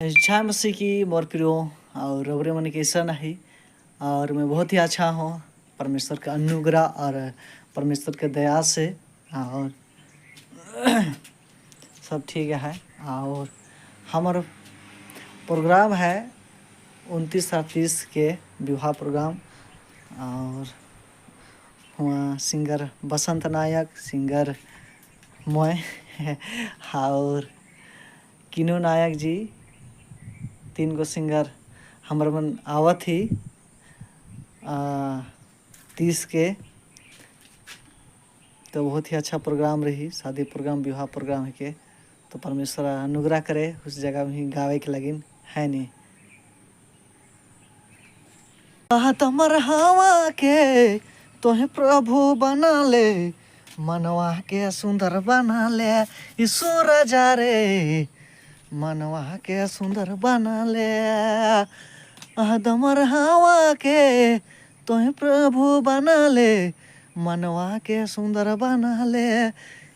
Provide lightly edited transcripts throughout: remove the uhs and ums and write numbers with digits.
जय मसीह की मोर प्रियो और रबरे मन कैसा नहीं। और मैं बहुत ही अच्छा हूँ परमेश्वर का अनुग्रह और परमेश्वर के दया से। और सब ठीक है। और हमारा प्रोग्राम है 29 और 30 के विवाह प्रोग्राम। और वहाँ सिंगर बसंत नायक, सिंगर मैं और किनू नायक जी, 3 गो सिंगर हमारे मन आवत ही 30 के। तो बहुत ही अच्छा प्रोग्राम रही, शादी प्रोग्राम, विवाह प्रोग्राम के। तो परमेश्वर अनुग्रह करे उस जगह में ही गावे के लगिन है नहीं। तमर हवा के तोहे प्रभु बना ले, मनवा के सुंदर बना ले यीशु राजा रे, मनवा के सुंदर बना ले। तमर हवा के तोहे प्रभु बना ले, मनवा के सुंदर बना ले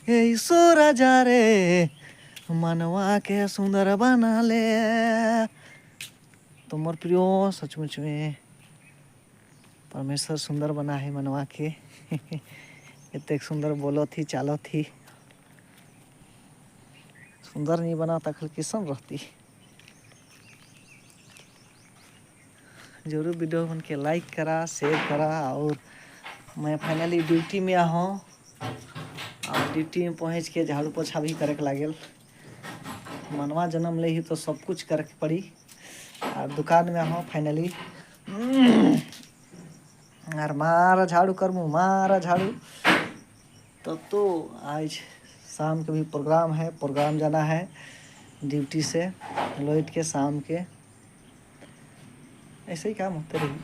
यीशु राजा रे, मनवा के सुंदर बना ले। तो मोर प्रियो सचमुच में परमेश्वर सुंदर बना है मनवा के। इतने सुंदर बोलो थी, चालो थी। सुंदर नहीं बना तखल किस्म रहती। जरूर वीडियो बन के लाइक करा, शेयर करा। और मैं फाइनली ड्यूटी में आऊँ और ड्यूटी में पहुँच के झाड़ू पोछा भी करे के लागल। मनवा जन्म ले ही तो सब कुछ करे के पड़ी। और दुकान में आऊँ फाइनली और मारा झाड़ू करमू, मारा झाड़ू। तो आज शाम के भी प्रोग्राम है, प्रोग्राम जाना है ड्यूटी से लौट के शाम के। ऐसे ही काम होते रही।